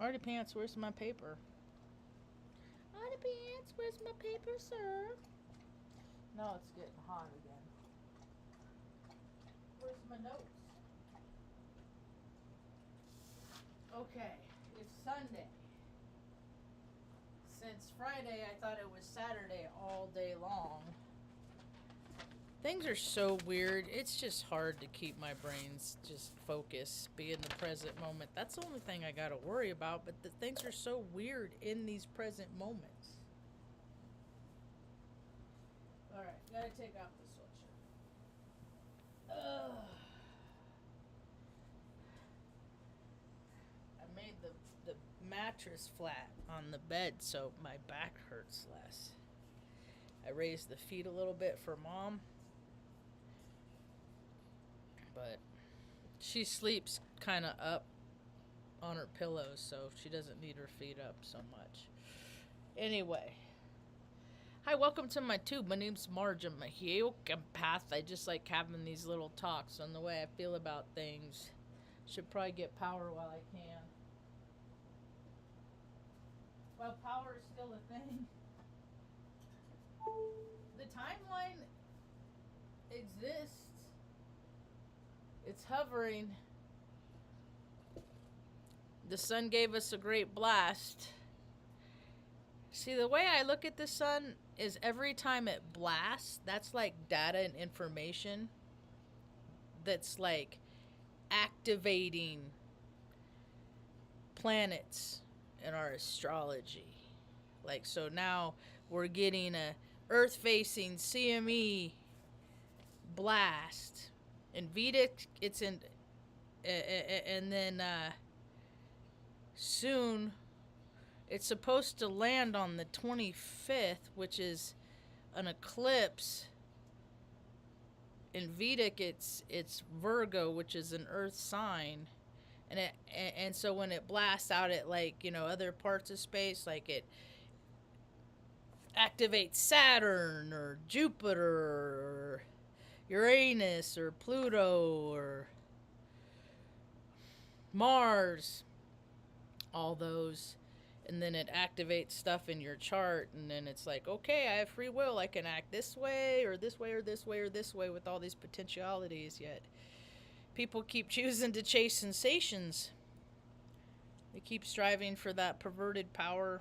Artie Pants, where's my paper? Artie Pants, where's my paper, sir? No, it's getting hot again. Where's my notes? Okay, it's Sunday. Since Friday, I thought it was Saturday all day long. Things are so weird. It's just hard to keep my brains just focused, be in the present moment. That's the only thing I gotta worry about, but the things are so weird in these present moments. Alright, gotta take off the sweatshirt. Ugh. I made the mattress flat on the bed so my back hurts less. I raised the feet a little bit for mom, but she sleeps kind of up on her pillows, so she doesn't need her feet up so much. Anyway, hi, welcome to my tube. My name's Marge. I'm a empath. I just like having these little talks on the way I feel about things. Should probably get power while I can. Well, power is still a thing. The timeline exists. It's hovering. The sun gave us a great blast. See, the way I look at the sun is every time it blasts, that's like data and information that's like activating planets in our astrology. Like, so now we're getting a Earth facing CME blast. In Vedic, it's in, and then soon it's supposed to land on the 25th, which is an eclipse. In Vedic, it's Virgo, which is an Earth sign, and so when it blasts out at, like, other parts of space, like it activates Saturn or Jupiter or Uranus or Pluto or Mars, all those, and then it activates stuff in your chart, and then it's like, okay, I have free will, I can act this way or this way or this way or this way with all these potentialities. Yet people keep choosing to chase sensations. They keep striving for that perverted power,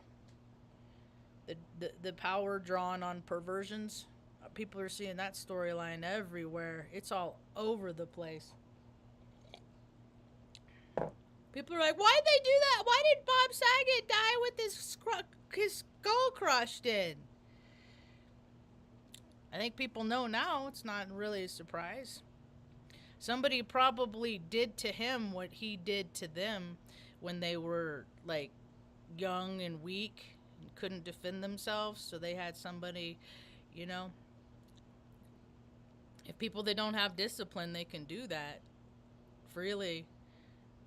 the power drawn on perversions. People are seeing that storyline everywhere. It's all over the place. People are like, why'd they do that? Why did Bob Saget die with his skull crushed in? I think people know now. It's not really a surprise. Somebody probably did to him what he did to them when they were, like, young and weak and couldn't defend themselves. So they had somebody, you know. If people that don't have discipline, they can do that freely.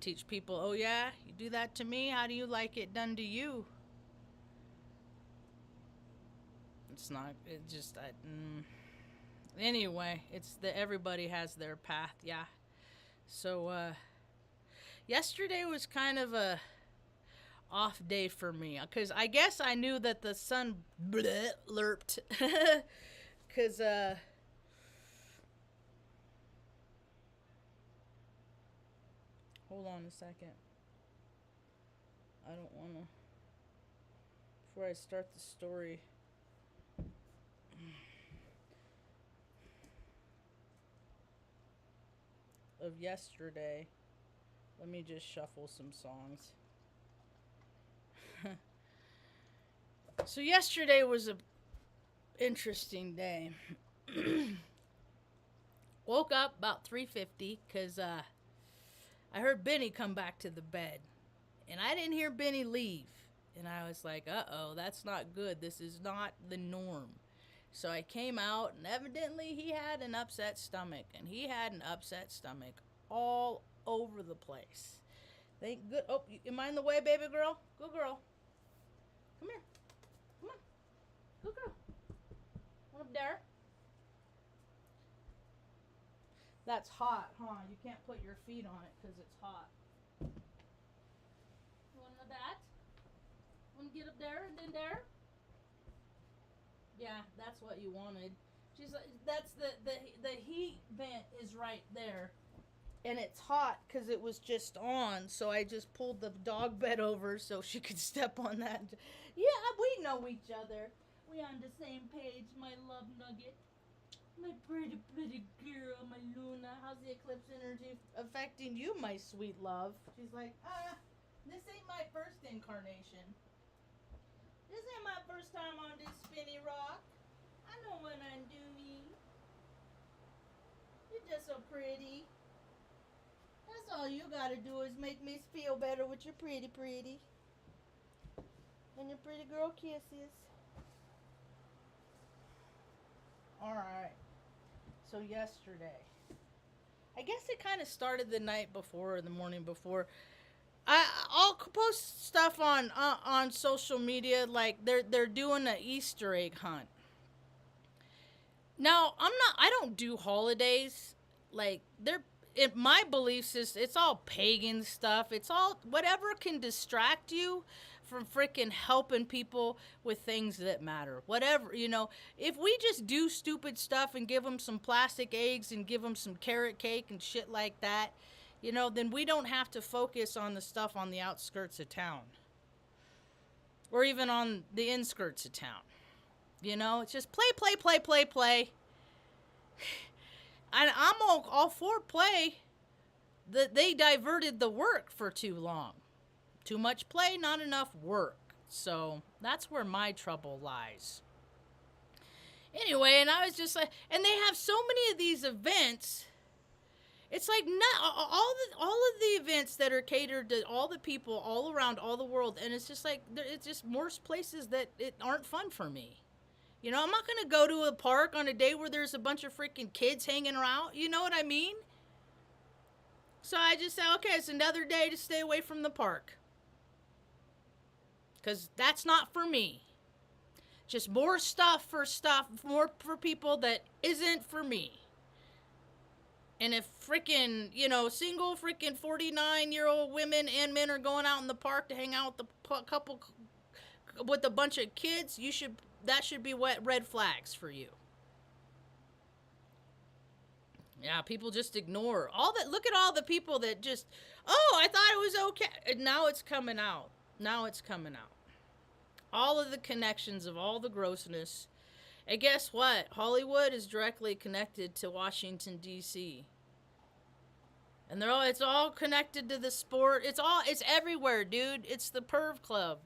Teach people, oh yeah, you do that to me, how do you like it done to you? It's not, it just, anyway, it's the, everybody has their path, yeah. So, yesterday was kind of a off day for me, because I guess I knew that the sun lerped, because, hold on a second. I don't want to, before I start the story. Of yesterday, let me just shuffle some songs. So yesterday was a interesting day. Woke up about 3:50 because I heard Benny come back to the bed, and I didn't hear Benny leave, and I was like, uh-oh, that's not good. This is not the norm. So I came out, and evidently he had an upset stomach, and he had an upset stomach all over the place. Thank good. Oh, am I in the way, baby girl? Good girl. Come here. Come on. Good girl. Up there. That's hot, huh? You can't put your feet on it because it's hot. You want in the back? get up there and then there. Yeah, that's what you wanted. She's like, that's the heat vent is right there. And it's hot because it was just on, so I just pulled the dog bed over so she could step on that. Yeah, we know each other. We on the same page, my love nugget. My pretty, pretty girl, my Luna. How's the eclipse energy affecting you, my sweet love? She's like, this ain't my first incarnation. This ain't my first time on this spinny rock. I know what I'm doing. You're just so pretty. That's all you gotta do is make me feel better with your pretty, pretty. And your pretty girl kisses. Alright. So yesterday. I guess it kind of started the night before or the morning before. I'll post stuff on social media like they're doing an Easter egg hunt. Now, I don't do holidays. Like, in my belief system, it's all pagan stuff. It's all whatever can distract you from freaking helping people with things that matter. Whatever, if we just do stupid stuff and give them some plastic eggs and give them some carrot cake and shit like that, then we don't have to focus on the stuff on the outskirts of town. Or even on the inskirts of town. It's just play. And I'm all for play. They diverted the work for too long. Too much play, not enough work. So that's where my trouble lies. Anyway, and I was just like, and they have so many of these events. It's like not all of the events that are catered to all the people all around all the world, and it's just like it's just more places that it aren't fun for me. I'm not gonna go to a park on a day where there's a bunch of freaking kids hanging around. You know what I mean? So I just say, okay, it's another day to stay away from the park. Because that's not for me. Just more more for people that isn't for me. And if freaking, single freaking 49-year-old women and men are going out in the park to hang out with with a bunch of kids, that should be red flags for you. Yeah, people just ignore all that. Look at all the people that just, I thought it was okay. And now it's coming out. All of the connections of all the grossness. And guess what? Hollywood is directly connected to Washington, D.C. And it's all connected to the sport. It's everywhere, dude. It's the perv club.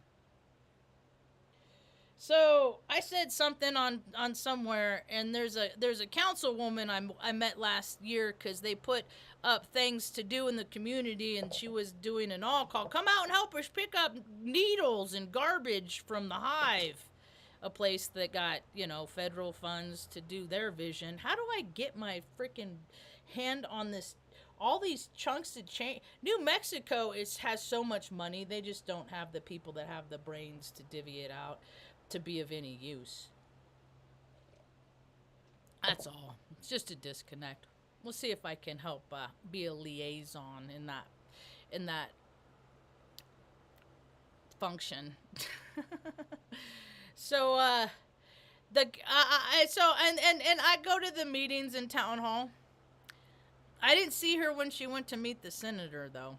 So I said something on somewhere, and there's a councilwoman I met last year because they put up things to do in the community, and she was doing an all call. Come out and help us pick up needles and garbage from the Hive, a place that got federal funds to do their vision. How do I get my freaking hand on this? All these chunks of change. New Mexico has so much money. They just don't have the people that have the brains to divvy it out to be of any use. That's all. It's just a disconnect. We'll see if I can help be a liaison in that function. So I go to the meetings in town hall. I didn't see her when she went to meet the senator though.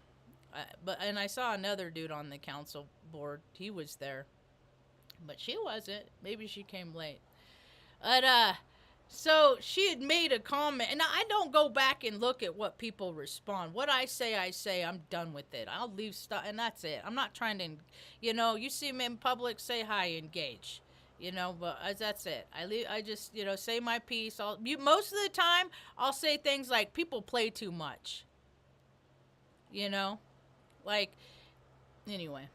And I saw another dude on the council board. He was there. But she wasn't. Maybe she came late. But, so she had made a comment. And I don't go back and look at what people respond. What I say, I'm done with it. I'll leave stuff, and that's it. I'm not trying to, you see me in public, say hi, engage. But that's it. I just, say my piece. Most of the time, I'll say things like, people play too much. Anyway.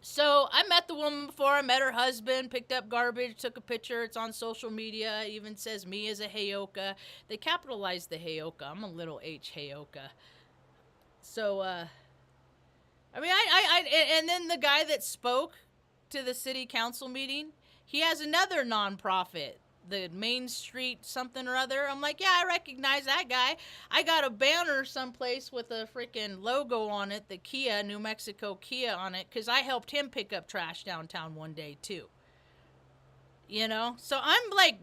So I met the woman before. I met her husband, picked up garbage, took a picture. It's on social media. It even says me as a Heyoka. They capitalized the Heyoka. I'm a little H Heyoka. So, and then the guy that spoke to the city council meeting, he has another nonprofit the Main Street something or other. I'm like, yeah, I recognize that guy. I got a banner someplace with a freaking logo on it, the Kia, New Mexico Kia on it, because I helped him pick up trash downtown one day too. You know? So I'm like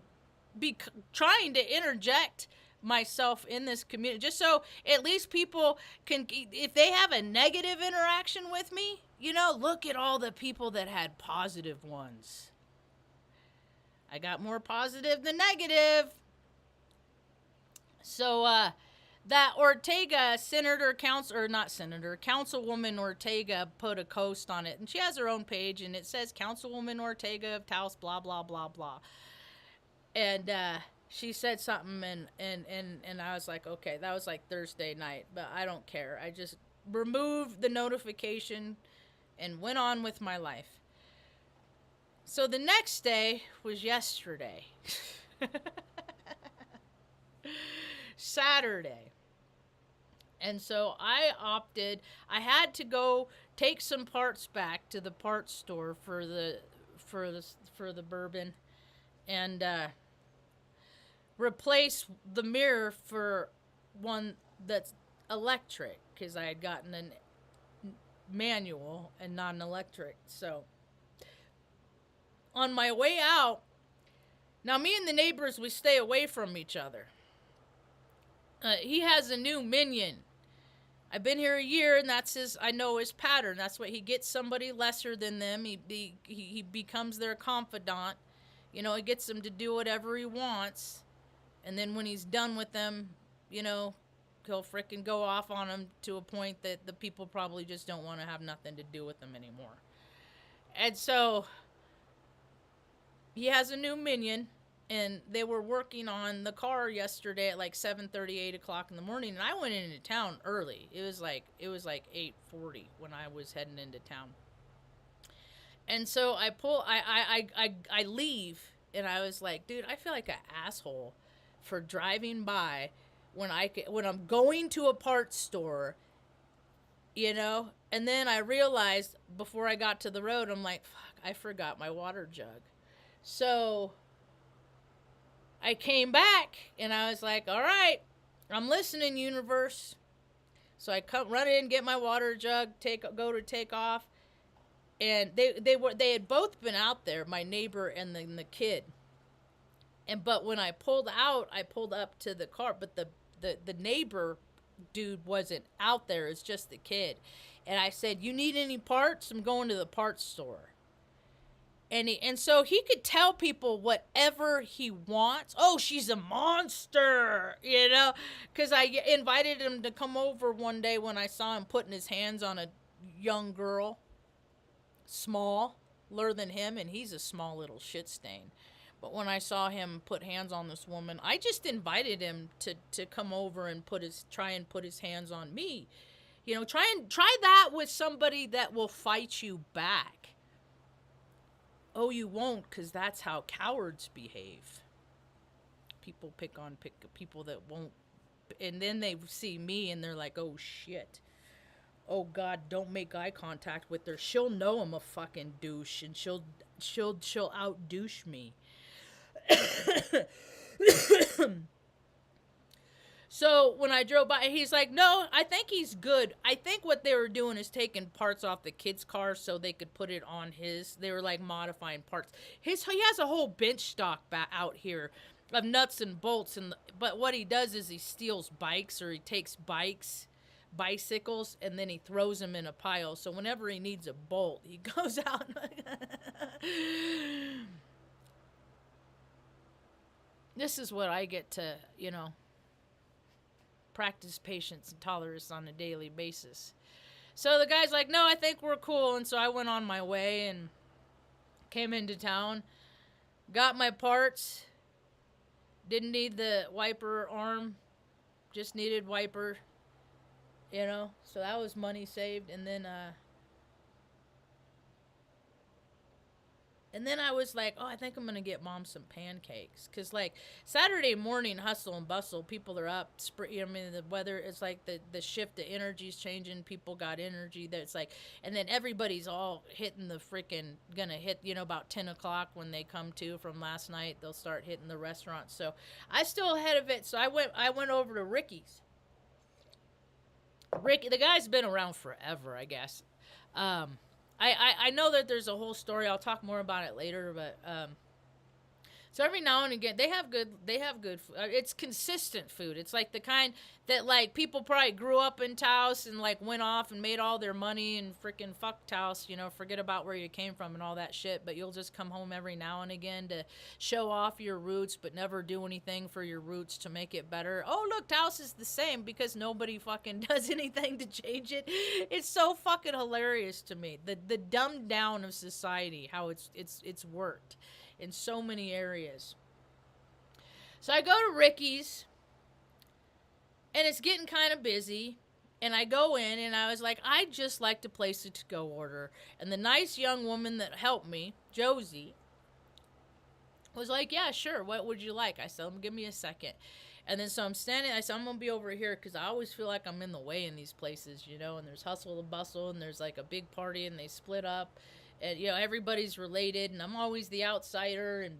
trying to interject myself in this community just so at least people can, if they have a negative interaction with me, you know, look at all the people that had positive ones. I got more positive than negative. So that Ortega senator council, or not senator, councilwoman Ortega put a post on it, and she has her own page, and it says Councilwoman Ortega of Taos, blah blah blah blah. And she said something, and I was like, okay, that was like Thursday night, but I don't care. I just removed the notification and went on with my life. So the next day was yesterday. Saturday. And so I had to go take some parts back to the parts store for the bourbon, and replace the mirror for one that's electric, because I had gotten a manual and not an electric. So on my way out, now me and the neighbors, we stay away from each other. He has a new minion. I've been here a year, and that's I know his pattern. That's what he gets, somebody lesser than them. He becomes their confidant. You know, he gets them to do whatever he wants. And then when he's done with them, you know, he'll frickin' go off on them to a point that the people probably just don't want to have nothing to do with them anymore. And so he has a new minion, and they were working on the car yesterday at like 7:30, 8 o'clock in the morning, and I went into town early. It was like 8:40 when I was heading into town. And so I leave, and I was like, dude, I feel like an asshole for driving by when I'm going to a parts store, you know. And then I realized before I got to the road, I'm like, fuck, I forgot my water jug. So I came back, and I was like, all right, I'm listening, universe. So I run in, get my water jug, go to take off, and they had both been out there, my neighbor and the kid. But when I pulled up to the car, but the neighbor dude wasn't out there. It's just the kid. And I said, you need any parts? I'm going to the parts store. And so he could tell people whatever he wants. Oh, she's a monster, you know, because I invited him to come over one day when I saw him putting his hands on a young girl, smaller than him, and he's a small little shit stain. But when I saw him put hands on this woman, I just invited him to come over and try and put his hands on me. You know, try that with somebody that will fight you back. Oh, you won't, because that's how cowards behave. People pick people that won't, and then they see me and they're like, oh shit. Oh God, don't make eye contact with her. She'll know I'm a fucking douche, and she'll out douche me. So when I drove by, he's like, no, I think he's good. I think what they were doing is taking parts off the kid's car so they could put it on his. They were like modifying parts. He has a whole bench stock out here of nuts and bolts. But what he does is he steals bikes, or he takes bicycles, and then he throws them in a pile. So whenever he needs a bolt, he goes out. This is what I get to, you know, practice patience and tolerance on a daily basis. So the guy's like, no, I think we're cool. And so I went on my way and came into town, got my parts, didn't need the wiper arm, just needed wiper, you know, so that was money saved. And then And then I was like, oh, I think I'm going to get mom some pancakes. Because, like, Saturday morning, hustle and bustle, people are up. I mean, the weather, it's like the shift, the energy's changing. People got energy. That's like, and then everybody's all hitting the freaking, going to hit, about 10 o'clock when they come to from last night. They'll start hitting the restaurants. So I still ahead of it. So I went over to Ricky's. Ricky, the guy's been around forever, I guess. I know that there's a whole story. I'll talk more about it later, but so every now and again they have good food. It's consistent food. It's like the kind that like people probably grew up in Taos and like went off and made all their money and freaking fuck Taos, forget about where you came from and all that shit, but you'll just come home every now and again to show off your roots but never do anything for your roots to make it better. Oh, look, Taos is the same because nobody fucking does anything to change it. It's so fucking hilarious to me. The dumbed down of society, how it's worked in so many areas. So I go to Ricky's, and it's getting kind of busy, and I go in, and I was like, I'd just like to place a to-go order. And the nice young woman that helped me, Josie, was like, yeah, sure, what would you like? I said, give me a second. And then so I'm standing, I said, I'm going to be over here because I always feel like I'm in the way in these places, and there's hustle and bustle, and there's like a big party, and they split up. And, everybody's related, and I'm always the outsider, and,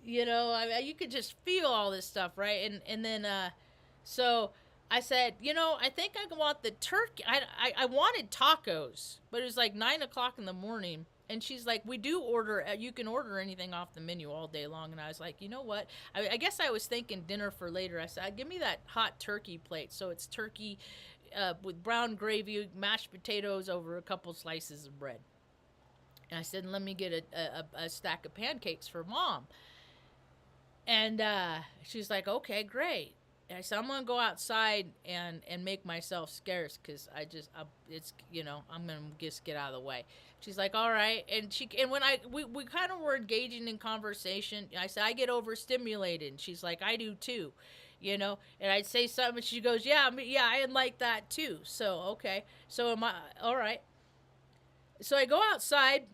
you could just feel all this stuff, right? And then, so I said, I think I want the turkey. I wanted tacos, but it was like 9 o'clock in the morning, and she's like, we do order, you can order anything off the menu all day long. And I was like, you know what? I guess I was thinking dinner for later. I said, give me that hot turkey plate. So it's turkey with brown gravy, mashed potatoes over a couple slices of bread. And I said, let me get a stack of pancakes for mom. And she's like, okay, great. And I said, I'm going to go outside and make myself scarce because I'm going to just get out of the way. She's like, all right. And when we kind of were engaging in conversation, I said, I get overstimulated. And she's like, I do too. And I'd say something, and she goes, yeah, I like that too. So, okay. So am I, all right. So I go outside,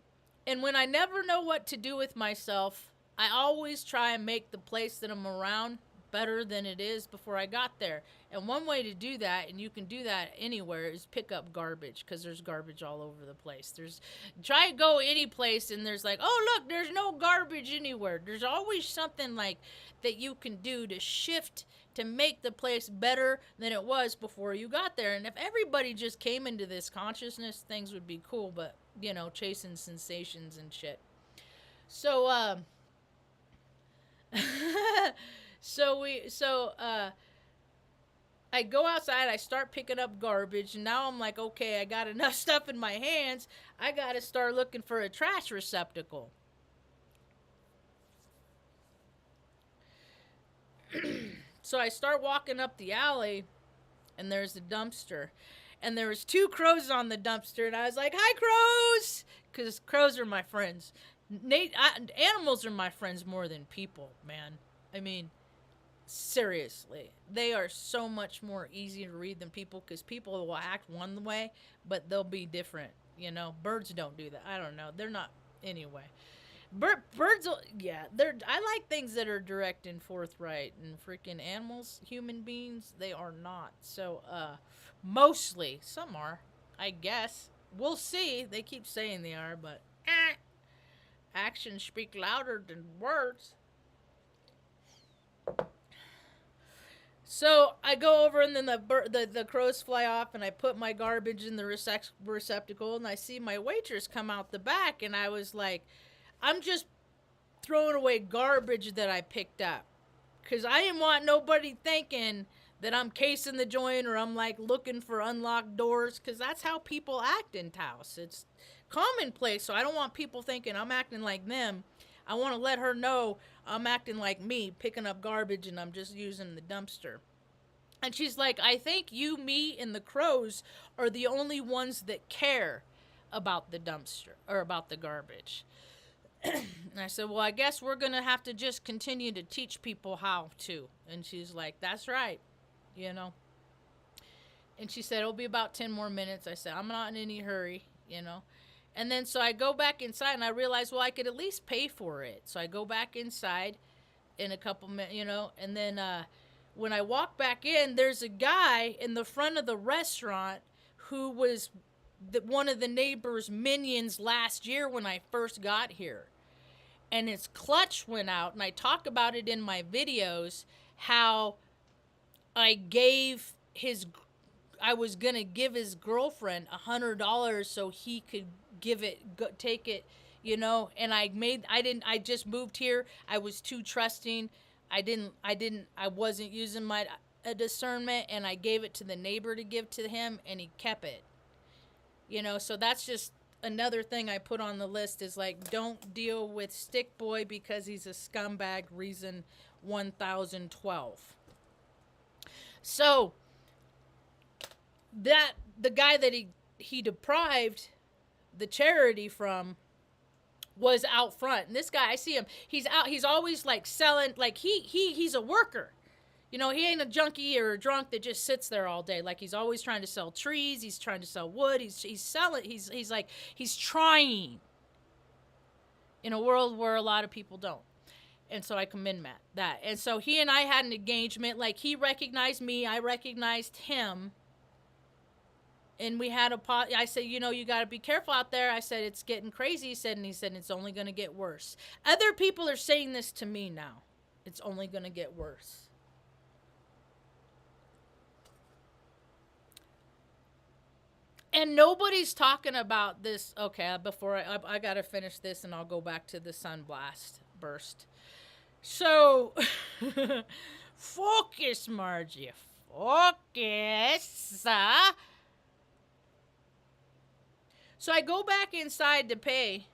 and when I never know what to do with myself, I always try and make the place that I'm around better than it is before I got there. And one way to do that, and you can do that anywhere, is pick up garbage, because there's garbage all over the place. Try to go any place, and there's like, oh, look, there's no garbage anywhere. There's always something like that you can do to shift, to make the place better than it was before you got there. And if everybody just came into this consciousness, things would be cool, but, chasing sensations and shit. So, I go outside, I start picking up garbage, and now I'm like, okay, I got enough stuff in my hands, I gotta start looking for a trash receptacle. So I start walking up the alley, and there's a dumpster. And there was 2 crows on the dumpster, and I was like, hi, crows! Because crows are my friends. Animals are my friends more than people, man. I mean, seriously. They are so much more easy to read than people, because people will act one way, but they'll be different. Birds don't do that. I don't know. They're not, anyway. Birds, yeah, I like things that are direct and forthright, and freaking animals, human beings, they are not. So, mostly, some are, I guess. We'll see. They keep saying they are, but actions speak louder than words. So I go over, and then the crows fly off, and I put my garbage in the receptacle, and I see my waitress come out the back, and I was like, I'm just throwing away garbage that I picked up, because I didn't want nobody thinking that I'm casing the joint, or I'm like looking for unlocked doors, because that's how people act in Taos. It's commonplace, so I don't want people thinking I'm acting like them. I want to let her know I'm acting like me, picking up garbage, and I'm just using the dumpster. And she's like, I think you, me, and the crows are the only ones that care about the dumpster, or about the garbage. And I said, well, I guess we're going to have to just continue to teach people how to. And she's like, that's right, And she said, it'll be about 10 more minutes. I said, I'm not in any hurry, And then so I go back inside and I realize, well, I could at least pay for it. So I go back inside in a couple minutes, and then when I walk back in, there's a guy in the front of the restaurant who was one of the neighbor's minions last year when I first got here. And his clutch went out, and I talk about it in my videos, how I was going to give his girlfriend $100 so he could take it, and I just moved here. I was too trusting. I wasn't using my discernment, and I gave it to the neighbor to give to him, and he kept it. So that's just another thing I put on the list is like, don't deal with Stick Boy because he's a scumbag, reason 1012. So that the guy that he deprived the charity from was out front. And this guy, I see him, he's always like selling, like he's a worker. He ain't a junkie or a drunk that just sits there all day. Like, he's always trying to sell trees. He's trying to sell wood. He's selling. He's trying in a world where a lot of people don't. And so I commend that. And so he and I had an engagement. Like, he recognized me. I recognized him. And we had I said, you got to be careful out there. I said, it's getting crazy. He said, it's only going to get worse. Other people are saying this to me now. It's only going to get worse. And nobody's talking about this. Okay, before I got to finish this and I'll go back to the sunblast burst. So, focus, Margie. Focus. So I go back inside to pay.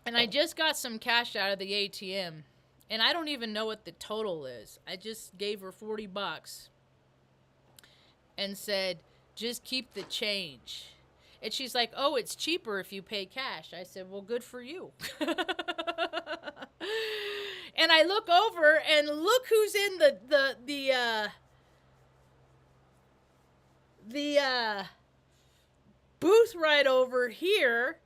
And I just got some cash out of the ATM. And I don't even know what the total is. I just gave her $40 and said, just keep the change. And she's like, oh, it's cheaper if you pay cash. I said, well, good for you. And I look over and look who's in the booth right over here.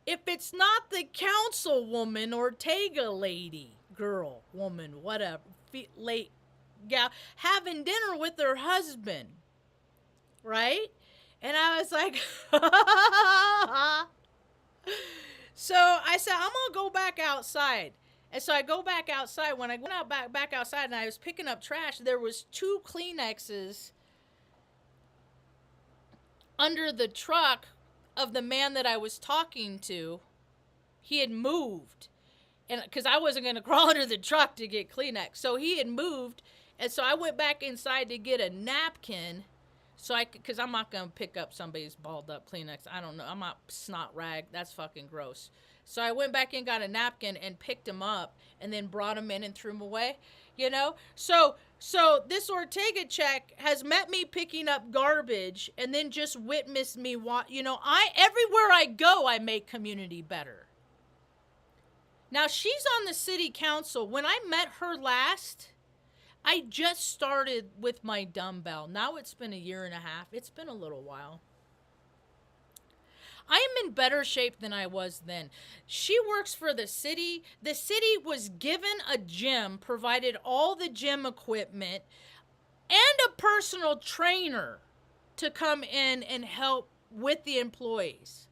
If it's not the councilwoman, Ortega lady, girl, woman, whatever, late gal, having dinner with her husband. Right? And I was like, so I said, I'm going to go back outside. And so I go back outside. When I went out back outside and I was picking up trash, there was 2 Kleenexes under the truck of the man that I was talking to. He had moved. And because I wasn't going to crawl under the truck to get Kleenex. So he had moved. And so I went back inside to get a napkin. So because I'm not going to pick up somebody's balled up Kleenex. I don't know. I'm not snot rag. That's fucking gross. So I went back and got a napkin and picked him up and then brought him in and threw him away, So this Ortega check has met me picking up garbage and then just witnessed me everywhere I go, I make community better. Now, she's on the city council. When I met her last, I just started with my dumbbell. Now it's been 1.5 years. It's been a little while. I am in better shape than I was then. She works for the city. The city was given a gym, provided all the gym equipment, and a personal trainer to come in and help with the employees.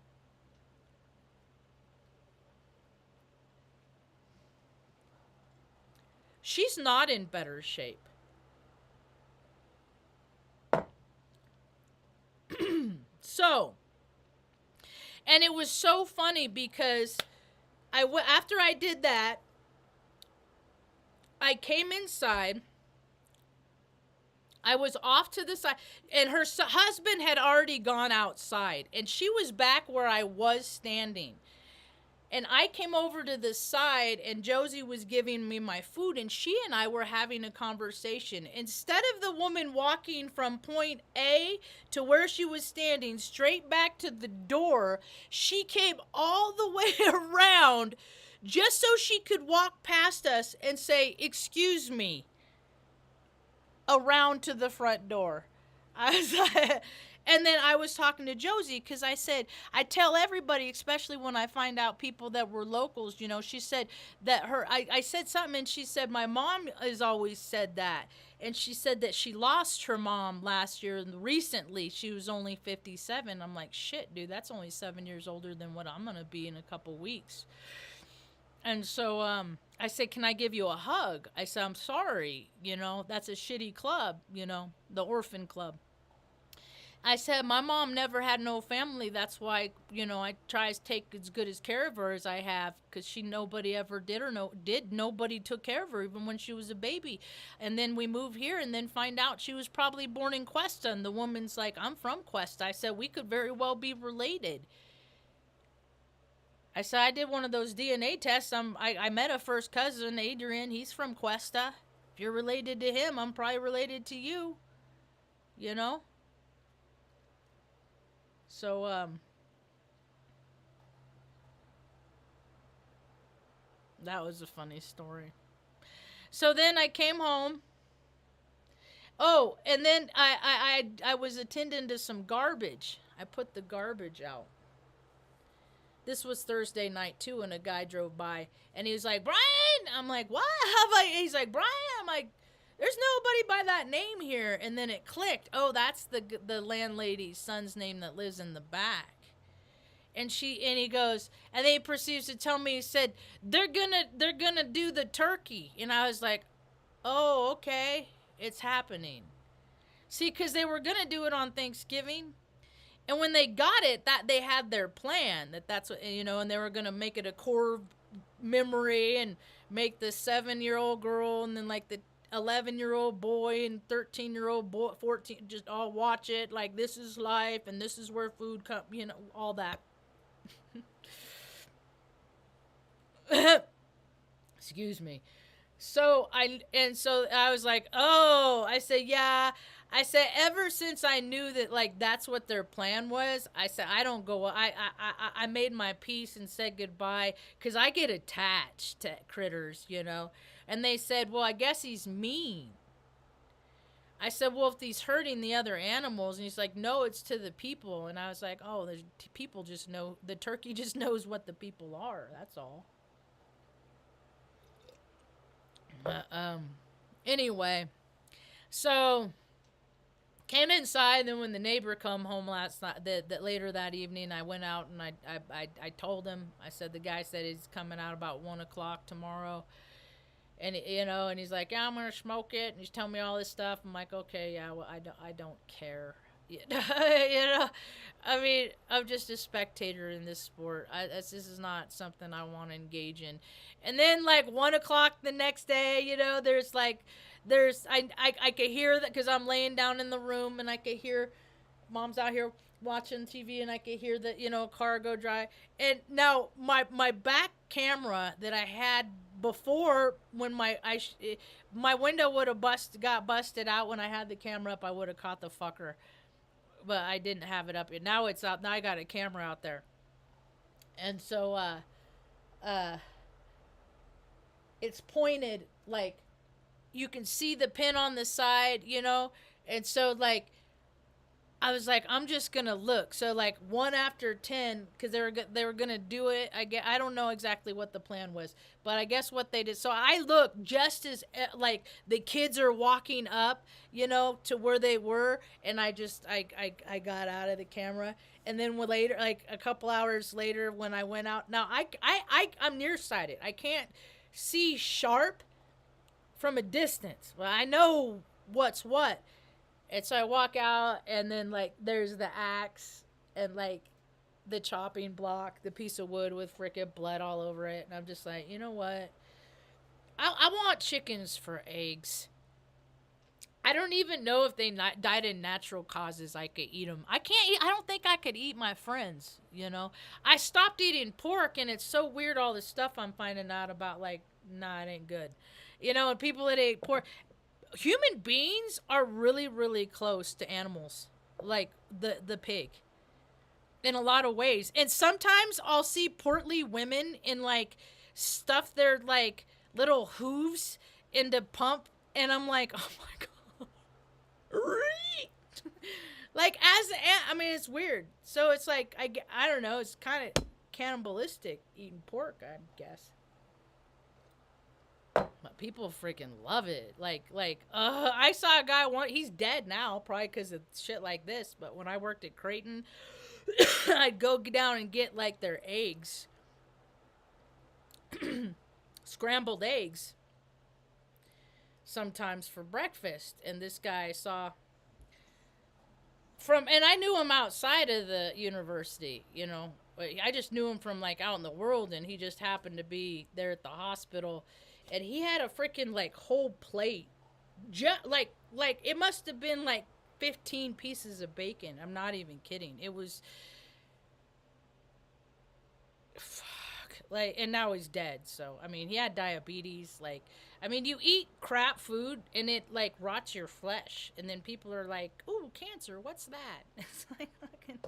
She's not in better shape. So, and it was so funny because after I did that, I came inside. I was off to the side, and her husband had already gone outside, and she was back where I was standing. And I came over to the side, and Josie was giving me my food, and she and I were having a conversation. Instead of the woman walking from point A to where she was standing straight back to the door, she came all the way around just so she could walk past us and say, "Excuse me," around to the front door. I was like, And then I was talking to Josie because I said, I tell everybody, especially when I find out people that were locals, she said that I said something and she said, my mom has always said that. And she said that she lost her mom last year and recently. She was only 57. I'm like, shit, dude, that's only 7 years older than what I'm going to be in a couple weeks. And so I said, can I give you a hug? I said, I'm sorry. That's a shitty club, the orphan club. I said, my mom never had no family. That's why, I try to take as good as care of her as I have because nobody ever did or nobody took care of her even when she was a baby. And then we moved here and then find out she was probably born in Cuesta. And the woman's like, I'm from Cuesta. I said, we could very well be related. I said, I did one of those DNA tests. I met a first cousin, Adrian. He's from Cuesta. If you're related to him, I'm probably related to you. So, that was a funny story. So then I came home. Oh, and then I was attending to some garbage. I put the garbage out. This was Thursday night, too, and a guy drove by. And he was like, Brian! I'm like, what? He's like, Brian! I'm like, there's nobody by that name here. And then it clicked. Oh, that's the landlady's son's name that lives in the back. And he goes, and then he proceeds to tell me, he said, they're gonna do the turkey. And I was like, oh, okay, it's happening. See, because they were gonna do it on Thanksgiving. And when they got it, that they had their plan, that's what, and they were gonna make it a core memory and make the 7-year-old girl and then like the 11-year-old boy and 13-year-old boy, 14, just all watch it like this is life and this is where food comes, all that. Excuse me. So I was like, oh, I said, yeah. I said, ever since I knew that, like, that's what their plan was, I said, I don't go, I made my peace and said goodbye, because I get attached to critters, and they said, well, I guess he's mean. I said, well, if he's hurting the other animals, and he's like, no, it's to the people, and I was like, oh, the people just know, the turkey just knows what the people are, that's all. Anyway, so came inside. Then when the neighbor come home last night, that later that evening, I went out and I told him. I said the guy said he's coming out about 1:00 tomorrow, and and he's like, yeah, I'm gonna smoke it, and he's telling me all this stuff. I'm like, okay, yeah, well, I don't care. I mean, I'm just a spectator in this sport. This is not something I want to engage in. And then like 1:00 the next day, I could hear that because I'm laying down in the room and I could hear mom's out here watching TV and I could hear the car go dry. And now my back camera that I had before when my window would have got busted out when I had the camera up, I would have caught the fucker. But I didn't have it up. Now it's out. Now I got a camera out there. And so it's pointed, like, you can see the pin on the side, And so, like, I was like, I'm just going to look. So, like, 1 after 10, because they were going to do it. I don't know exactly what the plan was. But I guess what they did. So I looked just as, like, the kids are walking up, to where they were. And I got out of the camera. And then later, like, a couple hours later when I went out. Now, I'm nearsighted. I can't see sharp from a distance. Well, I know what's what. And so I walk out, and then, like, there's the axe and, like, the chopping block, the piece of wood with frickin' blood all over it. And I'm just like, you know what? I want chickens for eggs. I don't even know if they died in natural causes. I could eat them. I don't think I could eat my friends, I stopped eating pork, and it's so weird, all this stuff I'm finding out about, like, nah, it ain't good. And people that ate pork. Human beings are really, really close to animals, like the pig, in a lot of ways. And sometimes I'll see portly women in, like, stuff their, like, little hooves into pump, and I'm like, oh my god. Like I mean, it's weird. So it's like I don't know. It's kind of cannibalistic eating pork, I guess. But people freaking love it. I saw a guy one. He's dead now, probably because of shit like this. But when I worked at Creighton, I'd go down and get like their eggs, scrambled eggs, sometimes for breakfast. And this guy saw and I knew him outside of the university. I just knew him from like out in the world, and he just happened to be there at the hospital, and he had a freaking like whole plate, like it must have been like 15 pieces of bacon. I'm not even kidding. It was fuck. Like, and now he's dead. So I mean, he had diabetes. Like, I mean, you eat crap food and it like rots your flesh, and then people are like, "Ooh, cancer. What's that?" It's like fucking.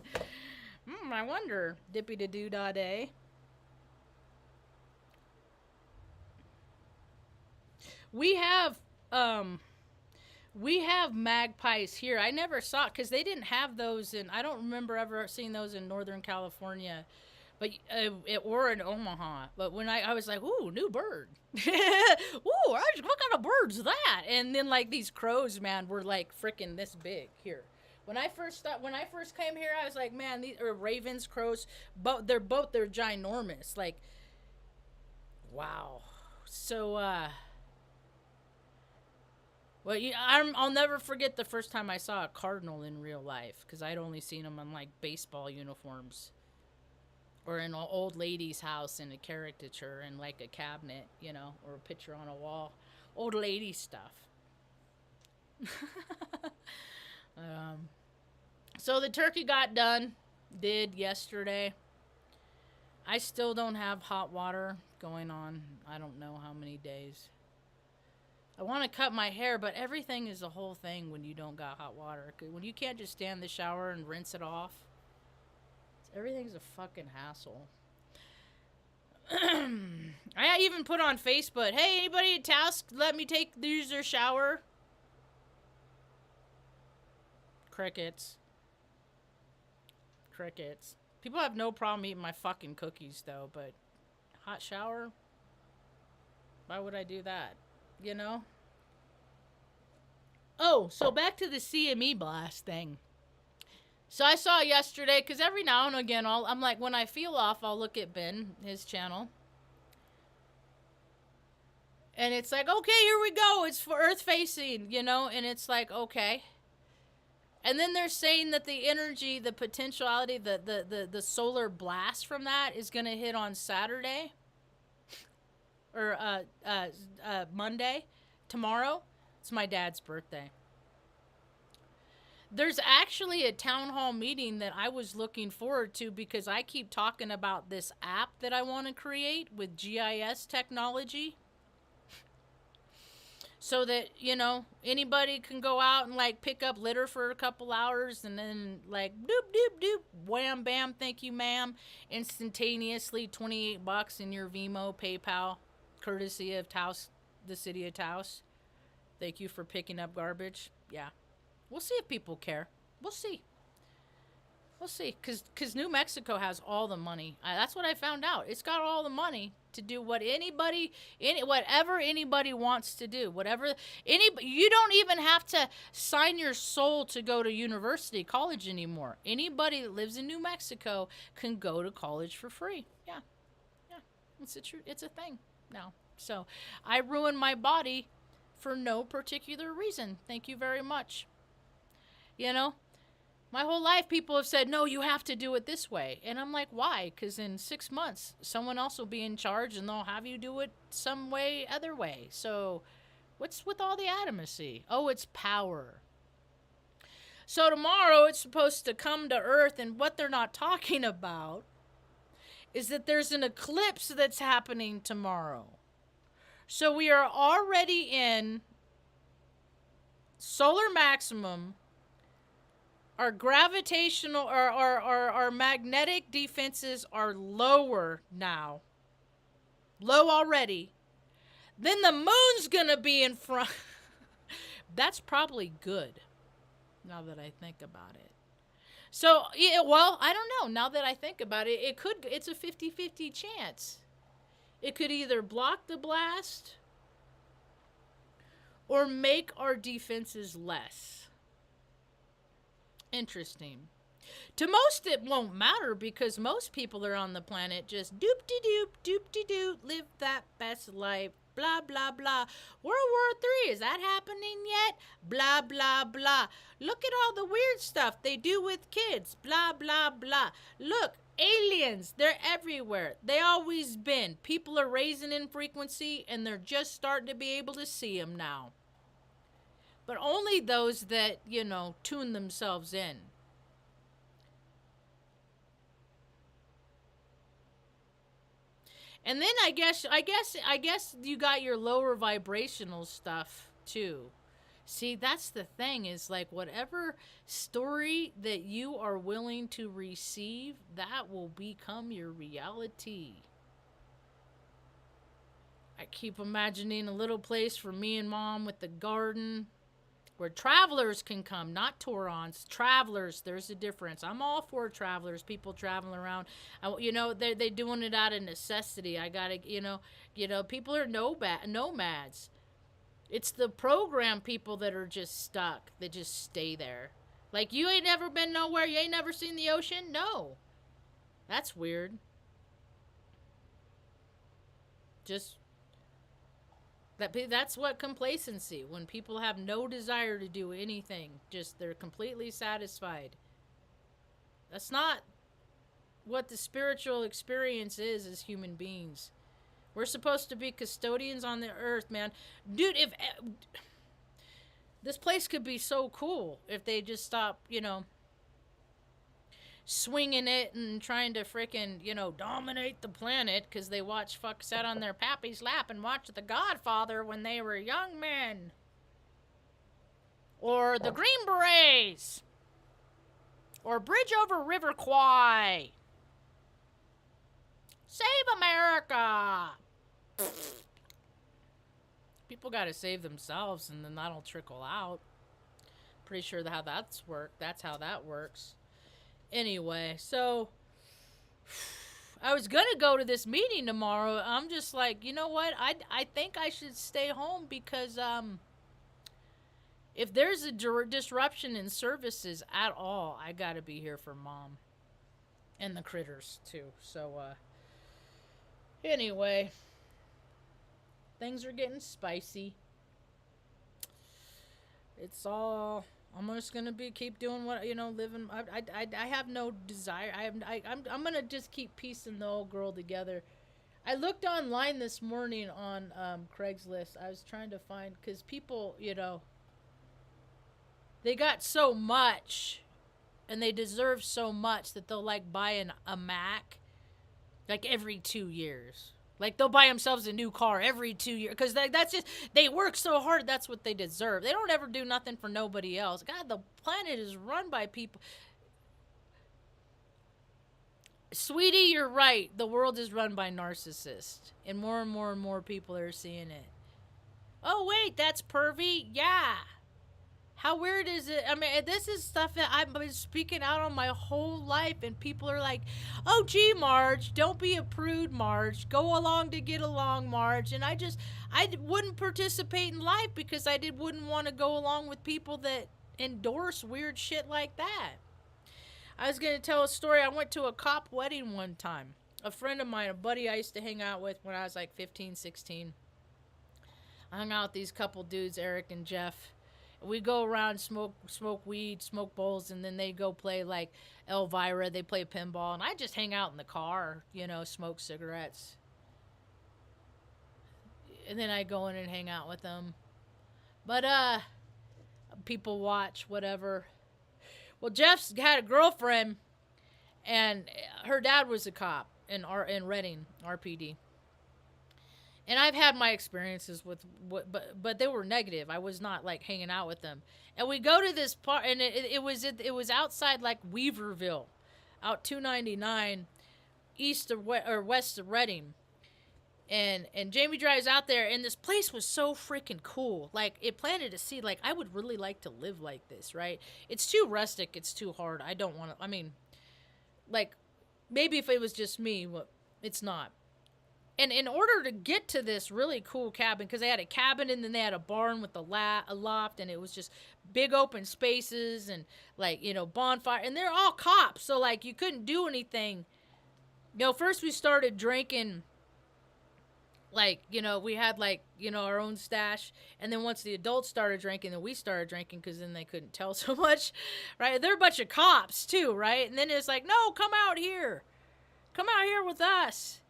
I wonder. Dippy da doo da day. We have magpies here. I never saw because they didn't have those in. I don't remember ever seeing those in Northern California, but or in Omaha. But when I was like, ooh, new bird. Ooh, what kind of bird's that? And then like these crows, man, were like freaking this big here. When I first came here, I was like, man, these are ravens, crows, but they're ginormous. Like, wow. So, well, I'll never forget the first time I saw a cardinal in real life, because I'd only seen them on like baseball uniforms, or in an old lady's house in a caricature in like a cabinet, or a picture on a wall, old lady stuff. So the turkey got did yesterday. I still don't have hot water going on. I don't know how many days. I want to cut my hair, but everything is a whole thing when you don't got hot water. When you can't just stand in the shower and rinse it off, everything's a fucking hassle. I even put on Facebook, hey, anybody at Taos let me use their shower? Crickets. People have no problem eating my fucking cookies, though, but hot shower? Why would I do that? Oh, so back to the CME blast thing. So I saw yesterday, because every now and again, I'm like, when I feel off, I'll look at Ben, his channel. And it's like, okay, here we go. It's for Earth facing, and it's like, okay. And then they're saying that the energy, the potentiality, the solar blast from that is going to hit on Saturday. Or Monday. Tomorrow. It's my dad's birthday. There's actually a town hall meeting that I was looking forward to, because I keep talking about this app that I want to create with GIS technology. So that, anybody can go out and, like, pick up litter for a couple hours and then, like, doop, doop, doop, wham, bam, thank you, ma'am. Instantaneously, $28 in your Venmo, PayPal, courtesy of Taos, the city of Taos. Thank you for picking up garbage. Yeah. We'll see if people care. We'll see. Because New Mexico has all the money. That's what I found out. It's got all the money to do whatever anybody wants to do. You don't even have to sign your soul to go to college anymore. Anybody that lives in New Mexico can go to college for free. Yeah. It's a thing now. So I ruined my body for no particular reason. Thank you very much. My whole life people have said, no, you have to do it this way. And I'm like, why? Because in 6 months, someone else will be in charge and they'll have you do it some other way. So what's with all the adamancy? Oh, it's power. So tomorrow it's supposed to come to Earth, and what they're not talking about is that there's an eclipse that's happening tomorrow. So we are already in solar maximum. Our gravitational, our magnetic defenses are lower now. Low already. Then the moon's gonna be in front. That's probably good, now that I think about it. So, yeah, well, I don't know. Now that I think about it, it's a 50-50 chance. It could either block the blast or make our defenses less. Interesting. To most, it won't matter because most people are on the planet just doop-de-doop, live that best life, blah, blah, blah. World War III, is that happening yet? Blah, blah, blah. Look at all the weird stuff they do with kids, blah, blah, blah. Look, aliens, they're everywhere. They always been. People are raising in frequency and they're just starting to be able to see them now. But only those that, tune themselves in. And then I guess you got your lower vibrational stuff too. See, that's the thing, is like whatever story that you are willing to receive, that will become your reality. I keep imagining a little place for me and Mom with the garden where travelers can come, not Torons. Travelers, there's a difference. I'm all for travelers, people traveling around. They're doing it out of necessity. I gotta, people are nomads. It's the program people that are just stuck, that just stay there. Like, you ain't never been nowhere, you ain't never seen the ocean? No. That's weird. That's what complacency, when people have no desire to do anything, just they're completely satisfied. That's not what the spiritual experience is as human beings. We're supposed to be custodians on the earth, man. Dude, if this place could be so cool if they just stop, swinging it and trying to frickin', dominate the planet because they sat on their pappy's lap and watched The Godfather when they were young men. Or the Green Berets. Or Bridge Over River Kwai. Save America! People gotta save themselves and then that'll trickle out. Pretty sure that's how that works. Anyway, so I was going to go to this meeting tomorrow. I'm just like, you know what? I think I should stay home because if there's a disruption in services at all, I got to be here for Mom. And the critters, too. So, anyway, things are getting spicy. I'm just gonna keep doing what living. I have no desire. I'm gonna just keep piecing the old girl together. I looked online this morning on Craigslist. I was trying to find, because people, they got so much, and they deserve so much that they'll buy a Mac, every 2 years. They'll buy themselves a new car every 2 years. Because that's just, they work so hard, that's what they deserve. They don't ever do nothing for nobody else. God, the planet is run by people. Sweetie, you're right. The world is run by narcissists. And more people are seeing it. Oh, wait, that's pervy? Yeah. How weird is it? I mean, this is stuff that I've been speaking out on my whole life, and people are like, oh, gee, Marge, don't be a prude, Marge. Go along to get along, Marge. And I wouldn't participate in life because I wouldn't want to go along with people that endorse weird shit like that. I was going to tell a story. I went to a cop wedding one time. A friend of mine, a buddy I used to hang out with when I was 15, 16. I hung out with these couple dudes, Eric and Jeff. We go around, smoke weed, smoke bowls, and then they go play Elvira. They play pinball, and I just hang out in the car, smoke cigarettes. And then I go in and hang out with them. But people watch, whatever. Well, Jeff's had a girlfriend, and her dad was a cop in Redding, RPD. And I've had my experiences with, but they were negative. I was not hanging out with them. And we go to this part, and it was outside Weaverville, out 299, west of Reading. And Jamie drives out there, and this place was so freaking cool. Like, it planted a seed. Like, I would really like to live like this, right? It's too rustic. It's too hard. I don't want to. I mean, like, maybe if it was just me, but it's not. And in order to get to this really cool cabin, because they had a cabin and then they had a barn with a loft, and it was just big open spaces and, like, bonfire. And they're all cops, so, like, you couldn't do anything. First we started drinking. Like, we had, like, our own stash. And then once the adults started drinking, then we started drinking, because then they couldn't tell so much, right? They're a bunch of cops, too, right? And then it's like, no, come out here. Come out here with us.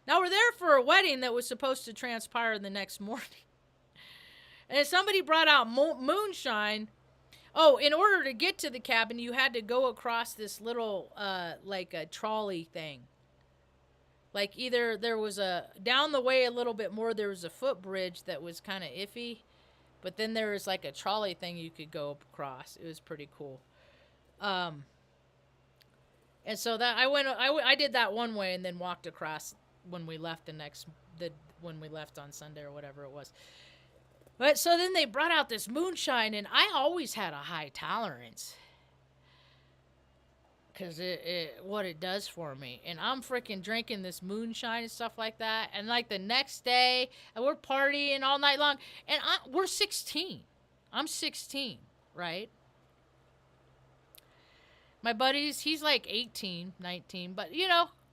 Now, we're there for a wedding that was supposed to transpire the next morning. And somebody brought out moonshine. Oh, in order to get to the cabin, you had to go across this little, like, a trolley thing. Like, either there was down the way a little bit more, there was a footbridge that was kind of iffy. But then there was, like, a trolley thing you could go across. It was pretty cool. And so that I did that one way and then walked across when we left when we left on Sunday or whatever it was. But so then they brought out this moonshine, and I always had a high tolerance. Because what it does for me. And I'm freaking drinking this moonshine and stuff like that. And, like, the next day, and we're partying all night long. And we're 16. I'm 16, right? My buddy's, he's like 18, 19. But,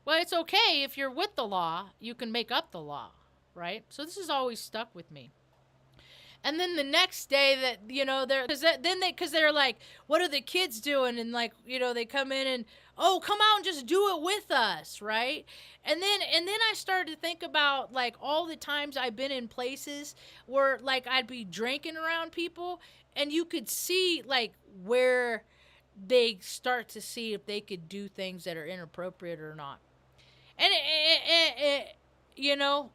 well, it's okay. If you're with the law, you can make up the law, right? So this has always stuck with me. And then the next day that, because they're like, what are the kids doing? And, like, they come in and, oh, come out and just do it with us, right? And then I started to think about, like, all the times I've been in places where, like, I'd be drinking around people, and you could see, like, where they start to see if they could do things that are inappropriate or not. And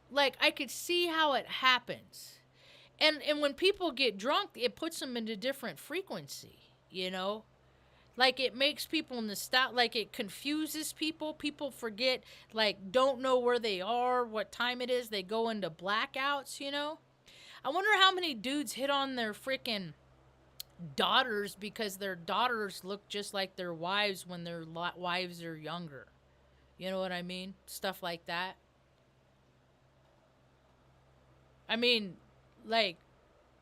like, I could see how it happens. And when people get drunk, it puts them into different frequency, Like, it makes people nostalgic, like, it confuses people. People forget, like, don't know where they are, what time it is. They go into blackouts, I wonder how many dudes hit on their freaking daughters because their daughters look just like their wives when their wives are younger. You know what I mean? Stuff like that. I mean, like,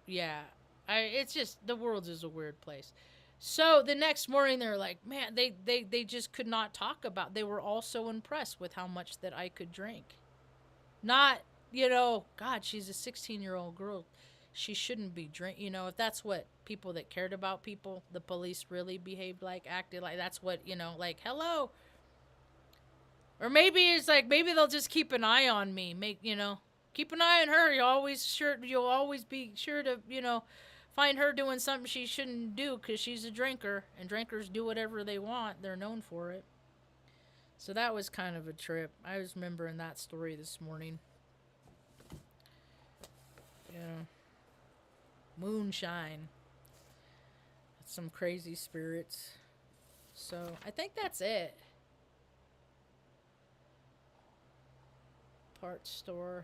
yeah, it's just, the world is a weird place. So the next morning they're like, man, they just could not talk about, they were all so impressed with how much that I could drink. Not, God, she's a 16-year-old girl. She shouldn't be drinking, if that's what people that cared about people, the police really behaved like, acted like, that's what, like, hello. Or maybe it's like, maybe they'll just keep an eye on me, keep an eye on her. You'll always be sure to, find her doing something she shouldn't do because she's a drinker, and drinkers do whatever they want. They're known for it. So that was kind of a trip. I was remembering that story this morning. Yeah. Moonshine. Some crazy spirits. So I think that's it. Parts store.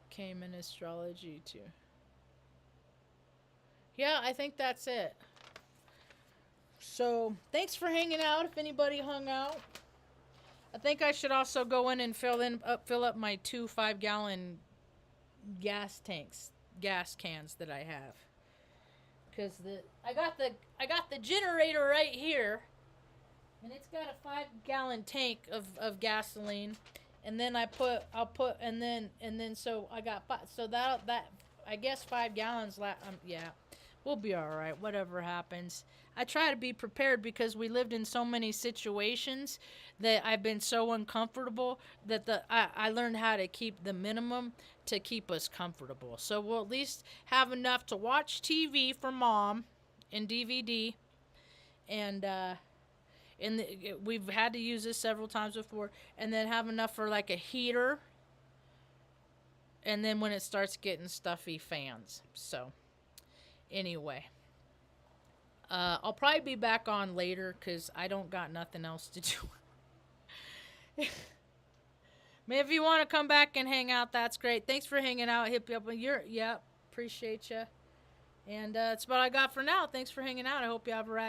Came in astrology too. Yeah, I think that's it. So, thanks for hanging out if anybody hung out. I think I should also go in and fill up my 2 5-gallon gas cans that I have. Cuz I got the generator right here, and it's got a 5-gallon tank of gasoline. And then so I got that I guess 5 gallons yeah. We'll be all right, whatever happens. I try to be prepared because we lived in so many situations that I've been so uncomfortable that I learned how to keep the minimum to keep us comfortable. So we'll at least have enough to watch TV for Mom and DVD. And we've had to use this several times before. And then have enough for like a heater. And then when it starts getting stuffy, fans. So anyway, I'll probably be back on later because I don't got nothing else to do. If you want to come back and hang out, that's great. Thanks for hanging out. Hit me up. Appreciate you. And that's what I got for now. Thanks for hanging out. I hope you have a rad